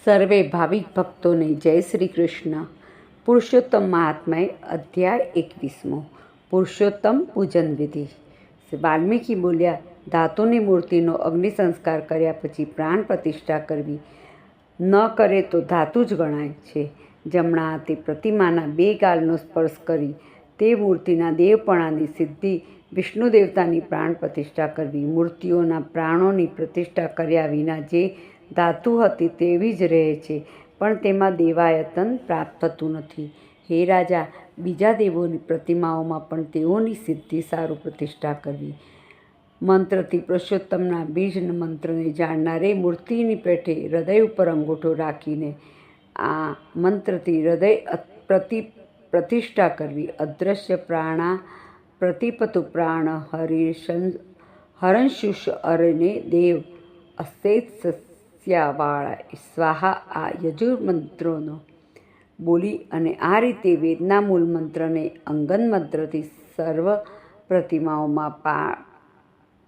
સર્વે ભાવિક ભક્તોને જય શ્રી કૃષ્ણ. પુરુષોત્તમ મહાત્માએ અધ્યાય 21મો. પુરુષોત્તમ પૂજન વિધિ. વાલ્મીકી બોલ્યા, ધાતુની મૂર્તિનો અગ્નિ સંસ્કાર કર્યા પછી પ્રાણ પ્રતિષ્ઠા કરવી ન કરે તો ધાતુ જ ગણાય છે. જમણા હાથે પ્રતિમાના 2 ગાલનો સ્પર્શ કરી તે મૂર્તિના દેવપણાની સિદ્ધિ વિષ્ણુ દેવતાની પ્રાણ પ્રતિષ્ઠા કરવી. મૂર્તિઓના પ્રાણોની પ્રતિષ્ઠા કર્યા વિના જે ધાતુ હતી તેવી જ રહે છે, પણ તેમાં દેવાયતન પ્રાપ્ત થતું નથી. હે રાજા, બીજા દેવોની પ્રતિમાઓમાં પણ તેઓની સિદ્ધિ સારું પ્રતિષ્ઠા કરવી. મંત્રથી પુરુષોત્તમના બીજ મંત્રને જાણનારે મૂર્તિની પેઠે હૃદય ઉપર અંગૂઠો રાખીને આ મંત્રથી હૃદય પ્રતિષ્ઠા કરવી. અદ્રશ્ય પ્રાણા પ્રતિપતુ પ્રાણ હરંશુષ અરને દેવ અસ્તેત સસ્યાવાળા સ્વાહા આ યજુર્મંત્રોનો બોલી અને આ રીતે વેદના મૂળ મંત્રને અંગન મંત્રથી સર્વ પ્રતિમાઓમાં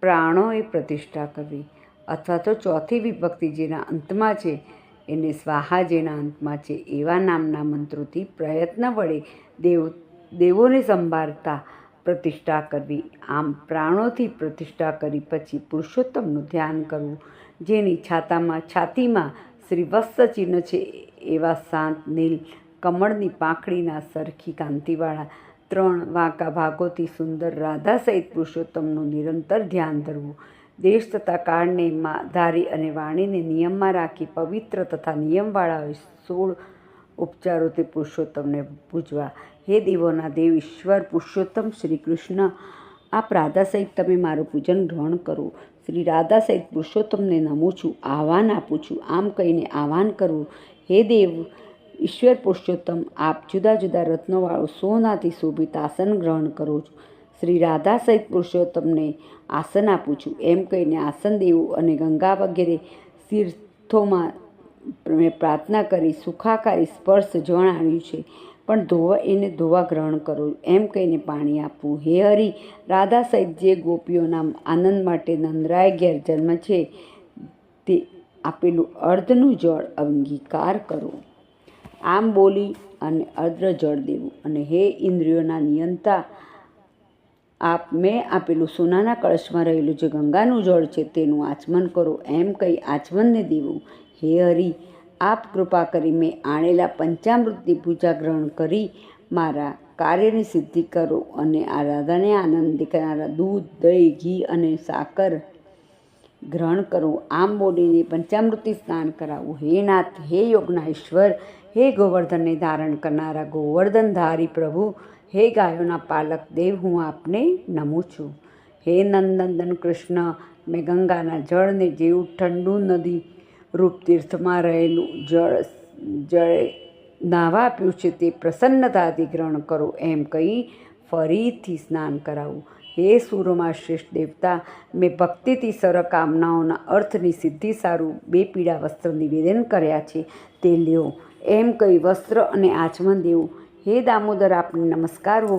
પ્રાણોએ પ્રતિષ્ઠા કરવી. અથવા તો ચોથી વિભક્તિ જેના અંતમાં છે એને સ્વાહા જેના અંતમાં છે એવા નામના મંત્રોથી પ્રયત્ન વડે દેવોને સંભાળતા પ્રતિષ્ઠા કરવી. આમ પ્રાણોથી પ્રતિષ્ઠા કરી પછી પુરુષોત્તમનું ધ્યાન કરવું. જેની છાતીમાં શ્રી વત્સ ચિહ્ન છે એવા શાંત નીલ કમળની પાંખડીના સરખી કાંતિવાળા 3 વાંકા ભાગોથી સુંદર રાધા સહિત પુરુષોત્તમનું નિરંતર ધ્યાન ધરવું. દેશ તથા કાળને ધારી અને વાણીને નિયમમાં રાખી પવિત્ર તથા નિયમવાળા 16 ઉપચારોથી પુરુષોત્તમને પૂજવા. હે દેવોના દેવ ઈશ્વર પુરુષોત્તમ શ્રી કૃષ્ણ, આપ રાધા સહિત તમે મારું પૂજન ગ્રહણ કરો. શ્રી રાધા સહિત પુરુષોત્તમને નમું છું, આહ્વાન આપું છું. આમ કહીને આહ્વાન કરવું. હે દેવ ઈશ્વર પુરુષોત્તમ, આપ જુદા જુદા રત્નોવાળું સોનાથી શોભિત આસન ગ્રહણ કરો છો. શ્રી રાધા સહિત પુરુષોત્તમને આસન આપું છું. એમ કહીને આસન દેવું અને ગંગા વગેરે તીર્થોમાં મેં પ્રાર્થના કરી સુખાકારી સ્પર્શ જણાવ્યું છે, પણ એને ધોવા ગ્રહણ કરો એમ કહીને પાણી આપવું. હે હરિ, રાધા સહિત જે ગોપીઓના આનંદ માટે નંદરાય ઘેર જન્મ છે તે આપેલું અર્ધનું જળ અંગીકાર કરો. આમ બોલી અને અર્ધ જળ દેવું. અને હે ઇન્દ્રિયોના નિયંતા, મેં આપેલું સોનાના કળશમાં રહેલું જે ગંગાનું જળ છે તેનું આચમન કરો એમ કહી આચમનને દેવું. હે હરિ, આપ કૃપા કરી મેં આણેલા પંચામૃતની પૂજા ગ્રહણ કરી મારા કાર્યની સિદ્ધિ કરો અને આ રાધાને આનંદ દેનારા દૂધ, દહીં, ઘી અને સાકર ગ્રહણ કરો. આમ બોલીને પંચામૃતથી સ્નાન કરાવવું. હે નાથ, હે યોગના ઈશ્વર, હે ગોવર્ધનને ધારણ કરનારા ગોવર્ધનધારી પ્રભુ, હે ગાયોના પાલક દેવ, હું આપને નમું છું. હે નંદનંદન કૃષ્ણ, મેં ગંગાના જળને જેવું ઠંડુ નદી રૂપ તીર્થમાં રહેલું જળે નાહવા આપ્યું છે તે પ્રસન્નતાથી ગ્રહણ કરો એમ કહી ફરીથી સ્નાન કરાવવું. હે સૂરોમાં શ્રેષ્ઠ દેવતા, મેં ભક્તિથી સર્વ કામનાઓના અર્થની સિદ્ધિ સારું 2 પીળા વસ્ત્ર નિવેદન કર્યા છે તે લ્યો એમ કહી વસ્ત્ર અને આચમન દેવું. હે દામોદર, આપને નમસ્કાર હો.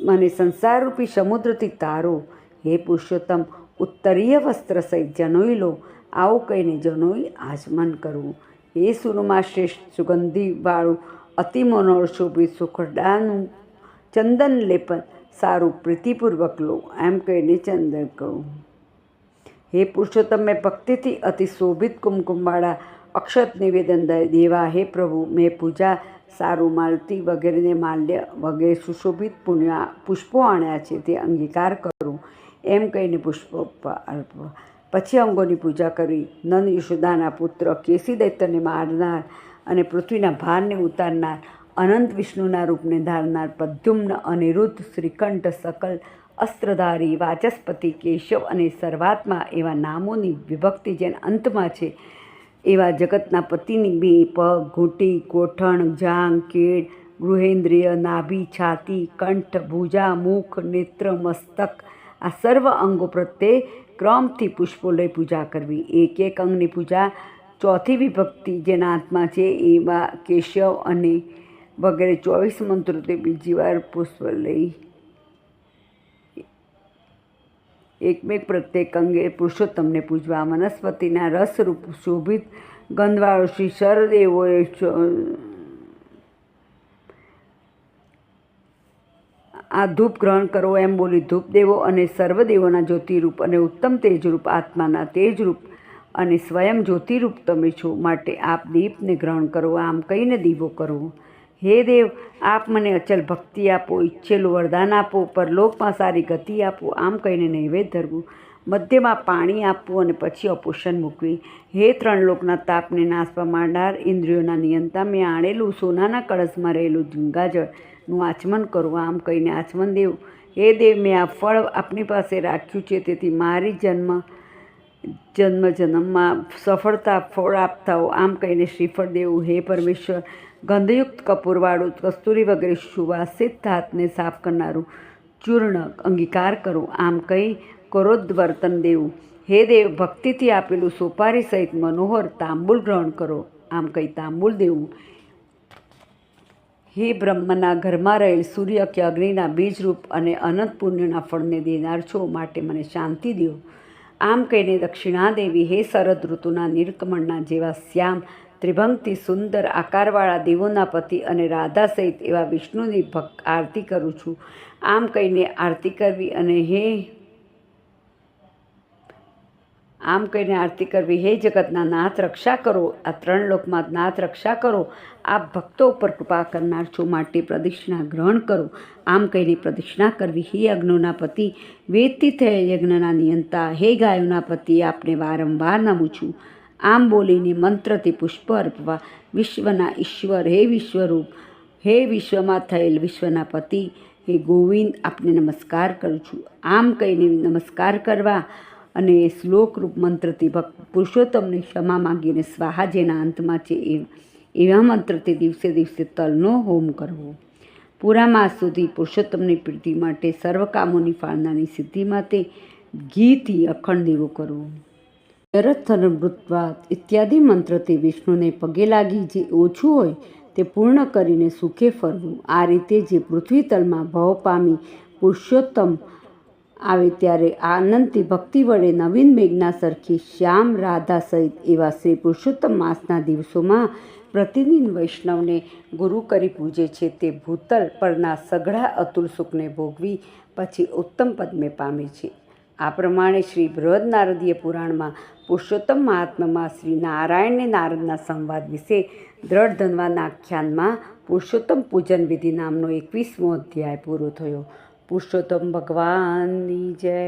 મને સંસારરૂપી સમુદ્રથી તારો. હે પુરુષોત્તમ, ઉત્તરીય વસ્ત્ર સહિત જનોઈ લો. આવું કહીને જનોઈ આચમન કરવું. હે સુરમાં શ્રેષ્ઠ સુગંધીવાળું અતિ મનોહર શોભિત સુખડાનું ચંદન લેપન સારું પ્રીતિપૂર્વક લો એમ કહીને ચંદન કરવું. હે પુરુષોત્તમ, મેં ભક્તિથી અતિ શોભિત કુમકુમવાળા અક્ષત નિવેદન દેવા. હે પ્રભુ, મેં પૂજા સારું માલતી વગેરેને માલ્ય વગેરે સુશોભિત પુષ્પો આણ્યા છે તે અંગીકાર કરું એમ કહીને પુષ્પો અર્પવા. પછી અંગોની પૂજા કરી નંદ યશોદાના પુત્ર કેસી દૈત્યને મારનાર અને પૃથ્વીના ભારને ઉતારનાર અનંત વિષ્ણુના રૂપને ધારનાર પ્રદ્યુમ્ન, અનિરુદ્ધ, શ્રીકંઠ, સકલ અસ્ત્રધારી, વાચસ્પતિ, કેશવ અને સર્વાત્મા એવા નામોની વિભક્તિ જેના અંતમાં છે એવા જગતના પતિની 2 પગ, ઘૂંટી, કોઠણ, જાંઘ, કેળ, ગૃહેન્દ્રિય, નાભી, છાતી, કંઠ, ભુજા, મુખ, નેત્ર, મસ્તક આ સર્વ અંગો પ્રત્યે ક્રમથી પુષ્પો લઈ પૂજા કરવી. એક અંગની પૂજા ચોથી વિભક્તિ જેના આત્મા છે એવા કેશવ અને વગેરે 24 મંત્રોથી બીજી વાર પુષ્પ લઈ એકમેક પ્રત્યેક અંગે પુરુષોત્તમને પૂજવા. વનસ્પતિના રસરૂપ શોભિત ગંધવાળો શ્રી સરદેવોએ આ ધૂપ ગ્રહણ કરો એમ બોલી ધૂપદેવો અને સર્વદેવોના જ્યોતિરૂપ અને ઉત્તમ તેજરૂપ આત્માના તેજરૂપ અને સ્વયં જ્યોતિરૂપ તમે છો, માટે આપ દીપને ગ્રહણ કરો આમ કહીને દીવો કરવો. હે દેવ, આપ મને અચલ ભક્તિ આપો, ઈચ્છેલું વરદાન આપો, પરલોકમાં સારી ગતિ આપો આમ કહીને નૈવેદ્ય ધરવું. મધ્યમાં પાણી આપવું અને પછી અપોષણ મૂકવી. હે ત્રણ લોકના તાપને નાશ પામનાર, ઇન્દ્રિયોના નિયંતા, મેં આણેલું સોનાના કળશમાં રહેલું ગંગાજળનું આચમન કરવું આમ કહીને આચમન દેવું. હે દેવ, મેં આ ફળ આપની પાસે રાખ્યું છે, તેથી મારી જન્મમાં સફળતા ફળ આપતા હો આમ કહીને શ્રીફળ દેવું. હે પરમેશ્વર, ગંધયુક્ત કપૂરવાળું કસ્તુરી વગેરે સુવાસિત હાથને સાફ કરનારું ચૂર્ણ અંગીકાર કરો આમ કહી કરોદ્વર્તન દેવું. હે દેવ, ભક્તિથી આપેલું સોપારી સહિત મનોહર તાંબુલ ગ્રહણ કરો આમ કહી તાંબુલ દેવું. હે બ્રહ્મના ઘરમાં રહેલ સૂર્ય કે અગ્નિના બીજરૂપ અને અનંત પુણ્યના ફળને દેનાર છો, માટે મને શાંતિ દો આમ કહીને દક્ષિણા દેવી. હે શરદ ઋતુના નીલકમળના જેવા શ્યામ ત્રિભંગથી સુંદર આકારવાળા દેવોના પતિ અને રાધા સહિત એવા વિષ્ણુની આરતી કરું છું આમ કહીને આરતી કરવી. હે જગતના નાથ, રક્ષા કરો, આ ત્રણ લોકમાં નાથ રક્ષા કરો, આપ ભક્તો ઉપર કૃપા કરનાર છો, માટે પ્રદક્ષિણા ગ્રહણ કરો આમ કહીને પ્રદક્ષિણા કરવી. હે યજ્ઞોના પતિ, વેદથી થયેલ યજ્ઞના નિયંતા, હે ગાયોના પતિ, આપને વારંવાર નમું છું આમ બોલીને મંત્રથી પુષ્પ અર્પવા. વિશ્વના ઈશ્વર, હે વિશ્વરૂપ, હે વિશ્વમાં થયેલ વિશ્વના પતિ, હે ગોવિંદ, આપને નમસ્કાર કરું છું આમ કહીને નમસ્કાર કરવા અને શ્લોકરૂપ મંત્રથી ભક્ત પુરુષોત્તમને ક્ષમા માગીને સ્વાહા જેના અંતમાં છે એવા મંત્રથી દિવસે દિવસે તલનો હોમ કરવો. પૂરા માસ સુધી પુરુષોત્તમની પ્રીતિ માટે, સર્વ કામોની ફાળનાની સિદ્ધિ માટે ઘીથી અખંડ દીવો કરવો. યરથર્મૃત્વાત ઇત્યાદિ મંત્રથી વિષ્ણુને પગે લાગી જે ઓછું હોય તે પૂર્ણ કરીને સુખે ફરવું. આ રીતે જે પૃથ્વી તલમાં ભવ પામી પુરુષોત્તમ આવે ત્યારે આનંદથી ભક્તિ વડે નવીન મેઘના સરખી શ્યામ રાધા સહિત એવા શ્રી પુરુષોત્તમ માસના દિવસોમાં પ્રતિદિન વૈષ્ણવને ગુરુ કરી પૂજે છે, તે ભૂતલ પરના સઘળા અતુલ સુખને ભોગવી પછી ઉત્તમ પદમે પામે છે. આ પ્રમાણે શ્રી બૃહદ નારદીય પુરાણમાં પુરુષોત્તમ મહાત્મામાં શ્રી નારાયણને નારદના સંવાદ વિશે દ્રઢ ધનવાના આખ્યાનમાં પુરુષોત્તમ પૂજન વિધિ નામનો 21મો અધ્યાય પૂરો થયો. પુરુષોત્તમ ભગવાનની જય.